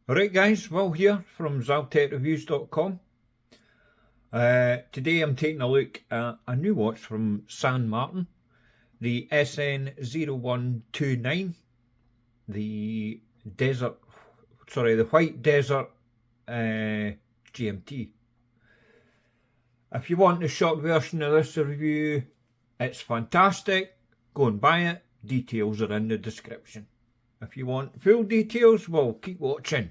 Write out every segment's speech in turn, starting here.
Alright guys, Will here from ZaltekReviews.com. Today I'm taking a look at a new watch from San Martin, the SN0129, the White Desert GMT. If you want the short version of this review, it's fantastic. Go and buy it. Details are in the description. If you want full details, well, keep watching.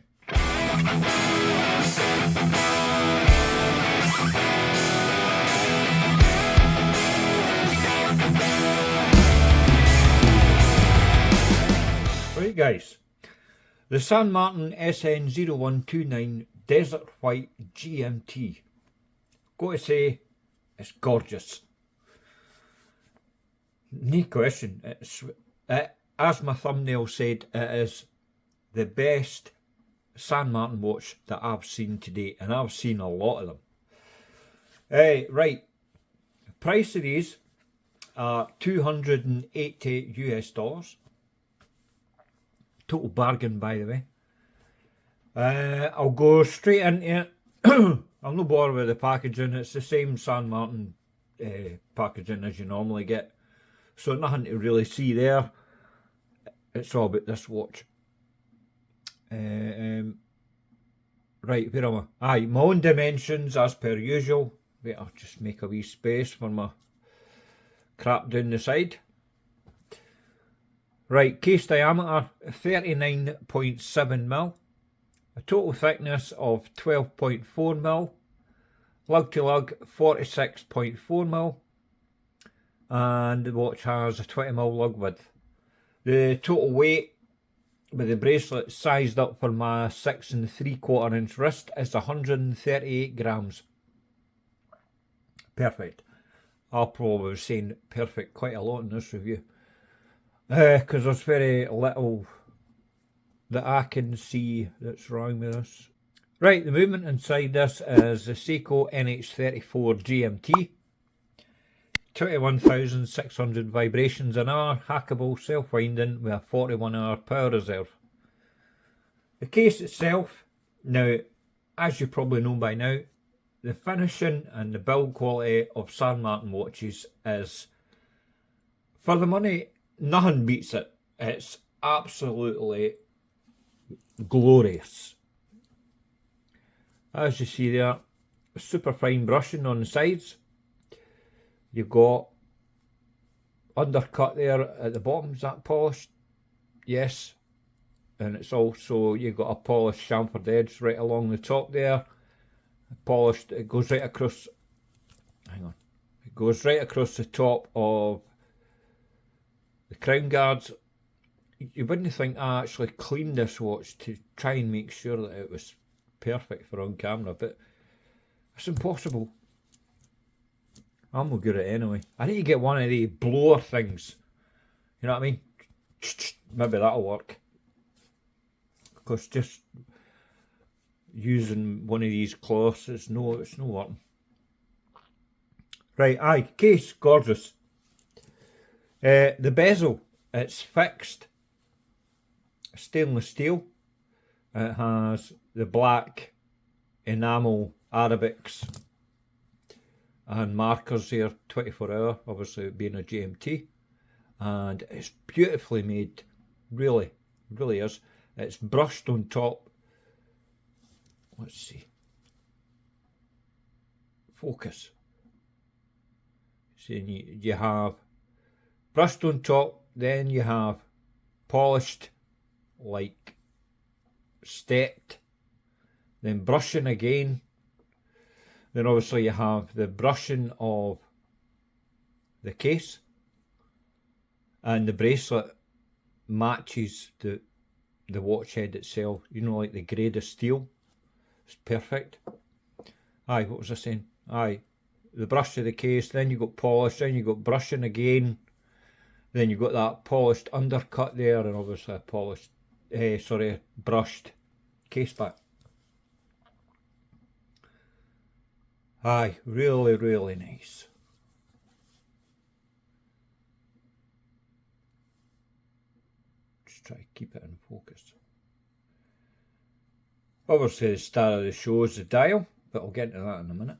Right guys, the San Martin SN0129 Desert White GMT. Got to say, it's gorgeous. No question, as my thumbnail said, it is the best San Martin watch that I've seen to date, and I've seen a lot of them. Right, the price of these are $280 US. Total bargain, by the way. I'll go straight into it. I'll not bother with the packaging. It's the same San Martin packaging as you normally get, so nothing to really see there. It's all about this watch. Right, where am I? Aye, my own dimensions as per usual. Wait, I'll just make a wee space for my crap down the side. Right, case diameter 39.7mm, a total thickness of 12.4mm, lug to lug 46.4mm, and the watch has a 20mm lug width. The total weight with the bracelet sized up for my 6 3/4 inch wrist is 138 grams. Perfect. I'll probably be saying perfect quite a lot in this review, because there's very little that I can see that's wrong with this. Right, the movement inside this is the Seiko NH34 GMT. 21,600 vibrations an hour, hackable, self-winding with a 41-hour power reserve. The case itself, now, as you probably know by now, the finishing and the build quality of San Martin watches is, for the money, nothing beats it. It's absolutely glorious. As you see there, super fine brushing on the sides. You've got undercut there at the bottom. Is that polished? Yes. And it's also, you've got a polished chamfered edge right along the top there. Polished, it goes right across, hang on, it goes right across the top of the crown guards. You wouldn't think I actually cleaned this watch to try and make sure that it was perfect for on camera, but it's impossible. I'm not good at it anyway. I need to get one of the blower things. You know what I mean? Maybe that'll work. Because just using one of these cloths, it's no working. Right, aye, case, gorgeous. The bezel, it's fixed stainless steel. It has the black enamel Arabics and markers here, 24-hour, obviously being a GMT, and it's beautifully made, really is. It's brushed on top. Let's see, focus. So you have brushed on top, then you have polished, like stepped, then brushing again. Then obviously you have the brushing of the case, and the bracelet matches the watch head itself, you know, like the grade of steel. It's perfect. Aye, what was I saying? Aye, the brush of the case, then you got polish, then you got brushing again, then you got that polished undercut there, and obviously a polished, brushed case back. Aye, really nice. Just try to keep it in focus. Obviously the star of the show is the dial, but I'll get into that in a minute.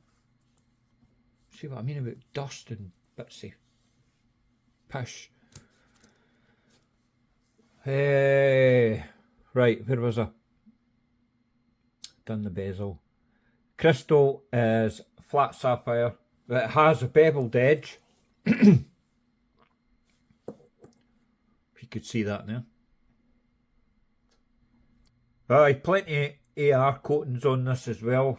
See what I mean about dust and bits of pish. Right, where was I? Done the bezel. Crystal is flat sapphire. It has a beveled edge. If you could see that now. Plenty of AR coatings on this as well.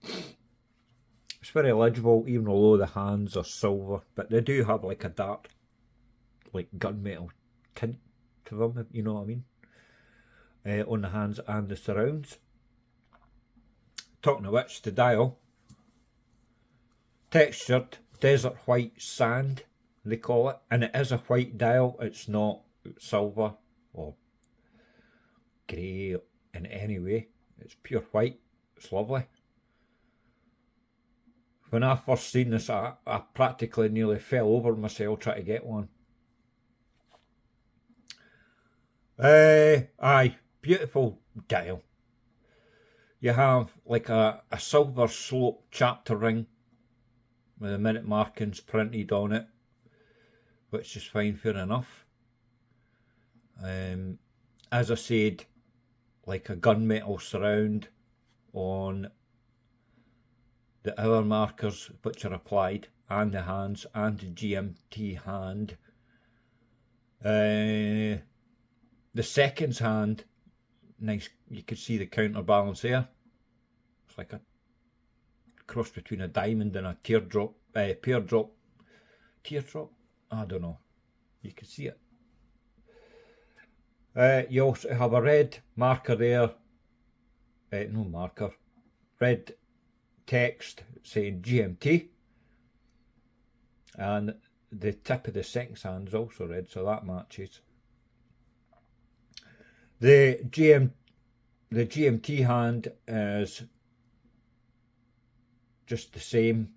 It's very legible, even though the hands are silver, but they do have like a dark, like gunmetal tint to them, if you know what I mean, on the hands and the surrounds. Talking of which, the dial, textured desert white sand, they call it, and it is a white dial. It's not silver or grey in any way. It's pure white. It's lovely. When I first seen this, I practically nearly fell over myself trying to get one. Aye, beautiful dial. You have like a silver slope chapter ring with the minute markings printed on it, which is fine, fair enough. As I said, like a gunmetal surround on the other markers which are applied, and the hands, and the GMT hand. The seconds hand, nice, you could see the counterbalance there. It's like a cross between a diamond and a teardrop, teardrop, I don't know, you can see it. You also have a red marker there, no marker, red text saying GMT, and the tip of the seconds hand is also red, so that matches. The GMT hand is just the same.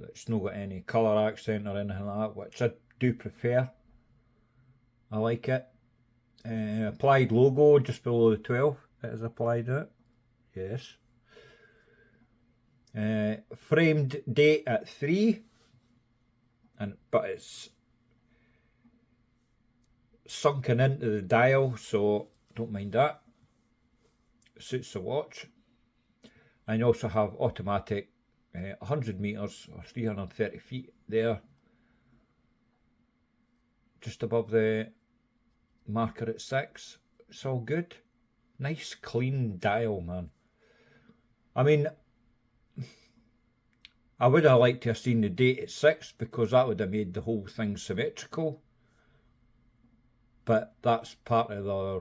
It's not got any colour accent or anything like that, which I do prefer. I like it. Applied logo just below the 12. It is applied it. Yes. Framed date at 3, but it's sunken into the dial, so don't mind that. Suits the watch. And you also have automatic 100 meters or 330 feet there, just above the marker at 6. It's all good. Nice clean dial, man. I mean, I would have liked to have seen the date at 6, because that would have made the whole thing symmetrical. But that's part of their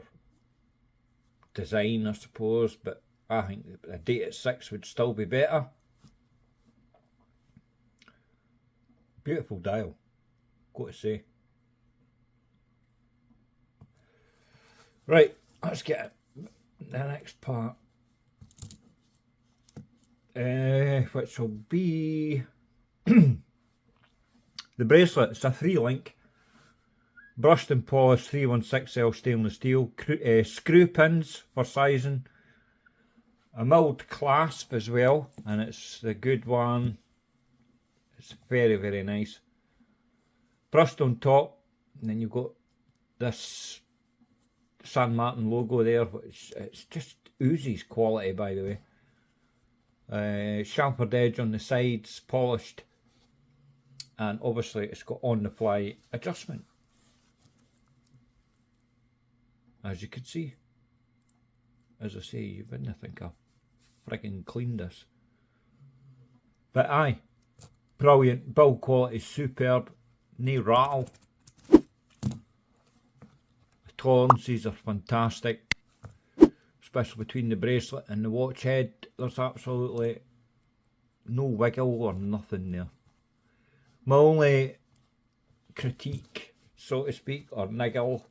design, I suppose. But I think a date at 6 would still be better. Beautiful dial, got to say. Right, let's get the next part. Which will be the bracelet. It's a 3-link, brushed and polished 316L stainless steel, screw pins for sizing, a milled clasp as well, and it's the good one. It's very, very nice. Brushed on top, and then you've got this San Martin logo there, which it's just oozes quality, by the way. Chamfered edge on the sides, polished, and obviously it's got on the fly adjustment, as you can see. As I say, you wouldn't think I friggin' cleaned this, but aye, brilliant. Build quality is superb, no rattle. The tolerances are fantastic, especially between the bracelet and the watch head. There's absolutely no wiggle or nothing there. My only critique, so to speak, or niggle,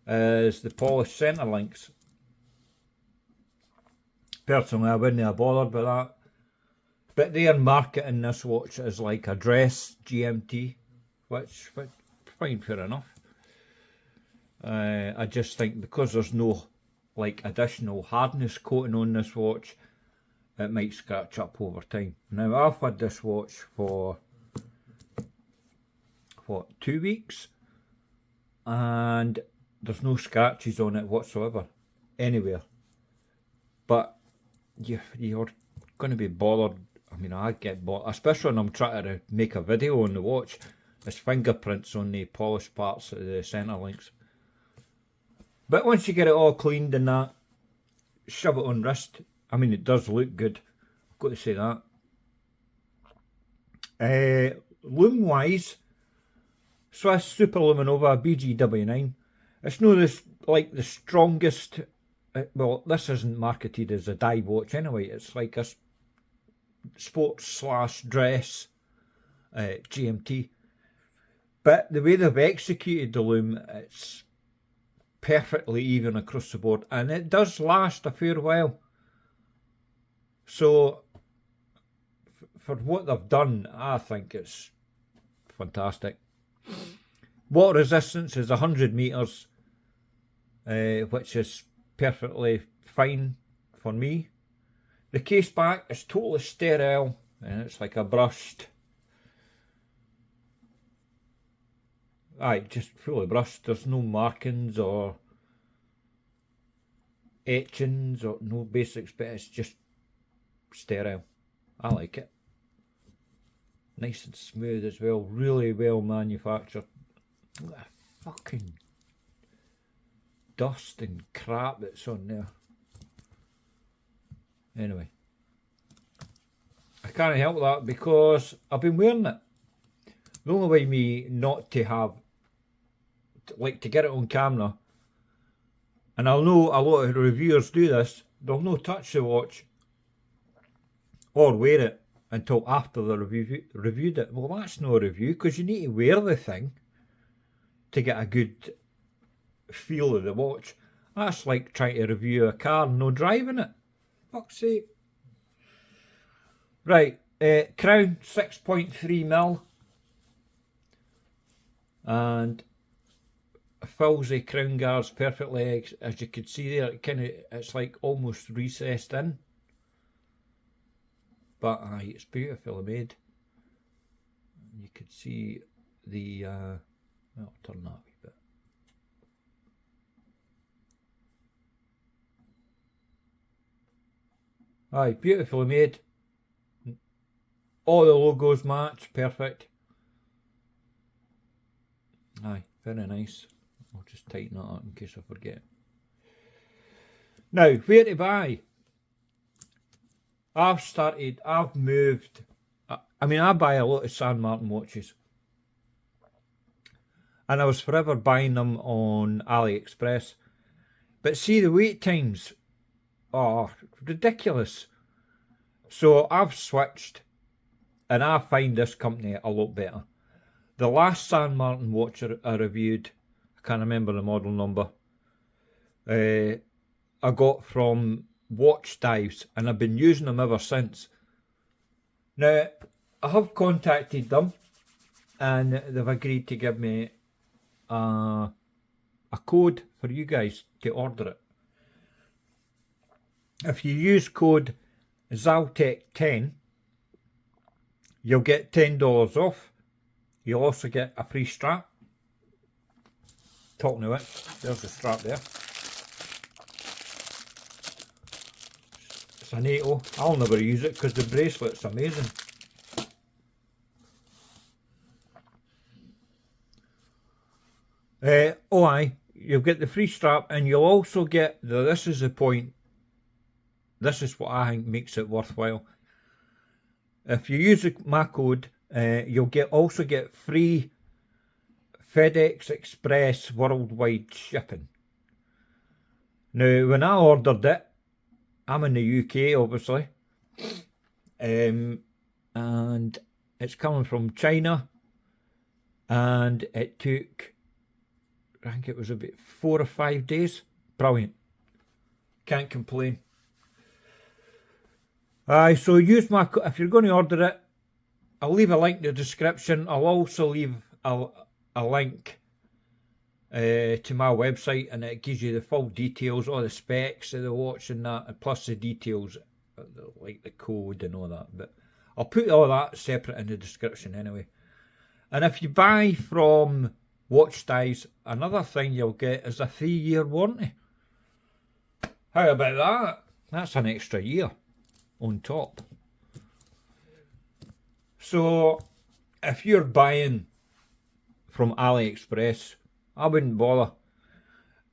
is the polished centre links. Personally, I wouldn't have bothered with that, but they are marketing this watch as like a dress GMT, which fine, fair enough. I just think because there's no like additional hardness coating on this watch, it might scratch up over time. Now I've had this watch for what, 2 weeks, and there's no scratches on it whatsoever anywhere. But you're going to be bothered. I mean, I get bothered, especially when I'm trying to make a video on the watch. There's fingerprints on the polished parts of the centre links. But once you get it all cleaned and that, shove it on wrist. I mean, it does look good, I've got to say that. Lume wise, Swiss Super Luminova BGW9. It's not this, like the strongest, well, this isn't marketed as a dive watch anyway. It's like a sports / dress GMT. But the way they've executed the lume, it's perfectly even across the board, and it does last a fair while. So for what they've done, I think it's fantastic. Water resistance is 100 meters, which is perfectly fine for me. The case back is totally sterile, and it's like a brushed, just fully brushed. There's no markings or etchings or no basics, but it's just sterile. I like it. Nice and smooth as well, really well manufactured. Look at the fucking dust and crap that's on there. Anyway, I can't help that because I've been wearing it. The only way me not to have, like, to get it on camera, and I know a lot of reviewers do this, they'll not touch the watch or wear it until after they reviewed it. Well, that's no review, because you need to wear the thing to get a good feel of the watch. That's like trying to review a car and no driving it. Fuck's sake. Right, crown 6.3mm, and fills the crown guards perfectly. As you can see there, it's like almost recessed in. But it's beautifully made. You could see the I'll turn that a wee bit. Beautifully made. All the logos match, perfect. Very nice. I'll just tighten that up in case I forget. Now, where to buy? I've moved. I mean, I buy a lot of San Martin watches, and I was forever buying them on AliExpress. But see, the wait times are ridiculous. So I've switched, and I find this company a lot better. The last San Martin watch I reviewed, I can't remember the model number, I got from Watch Dives, and I've been using them ever since. Now, I have contacted them, and they've agreed to give me a code for you guys to order it. If you use code Zaltek10, you'll get $10 off. You'll also get a free strap. Talking to it, there's the strap there. It's an 80. I'll never use it because the bracelet's amazing. You'll get the free strap, and you'll also get, this is the point, this is what I think makes it worthwhile. If you use my code, you'll also get free FedEx Express worldwide shipping. Now, when I ordered it, I'm in the UK, obviously, and it's coming from China, and it took, I think it was about 4 or 5 days. Brilliant. Can't complain. So use my, if you're going to order it, I'll leave a link in the description. I'll also leave a link to my website, and it gives you the full details, all the specs of the watch and that, and plus the details like the code and all that. But I'll put all that separate in the description anyway. And if you buy from Watch Dies, another thing you'll get is a 3-year warranty. How about that? That's an extra year on top. So if you're buying from AliExpress, I wouldn't bother.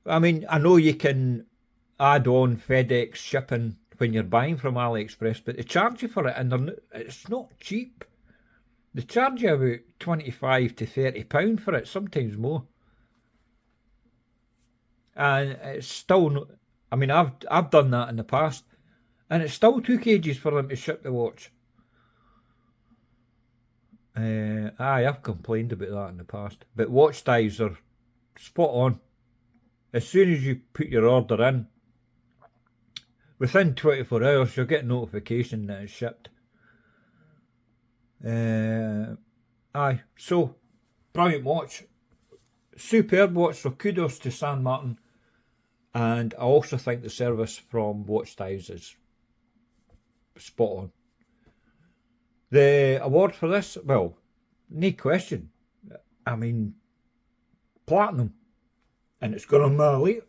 I mean, I know you can add on FedEx shipping when you're buying from AliExpress, but they charge you for it, and it's not cheap. They charge you about £25 to £30 for it, sometimes more. And it's still, I mean, I've done that in the past, and it still took ages for them to ship the watch. I've complained about that in the past. But Watch Dies are spot on. As soon as you put your order in, within 24 hours you'll get a notification that it's shipped. So brilliant watch, superb watch. So kudos to San Martin, and I also think the service from Watch Dies is spot on. The award for this, well, no question. I mean, platinum, and it's gone on my elite.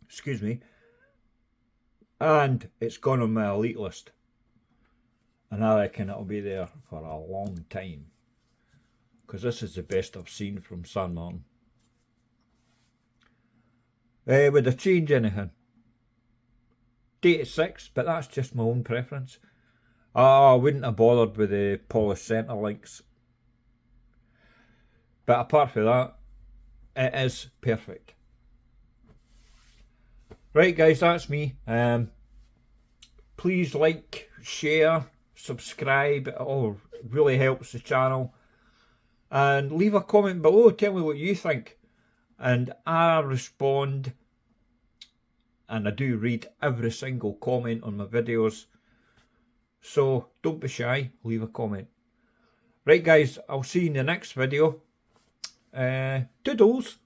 Excuse me, and it's gone on my elite list. And I reckon it'll be there for a long time, because this is the best I've seen from San Martin. Would I change anything? Date 6, but that's just my own preference. I wouldn't have bothered with the polished centre links. But apart from that, it is perfect. Right guys, that's me. Please like, share, subscribe, it all really helps the channel, and leave a comment below, tell me what you think, and I respond, and I do read every single comment on my videos, so don't be shy, leave a comment. Right guys, I'll see you in the next video. Toodles.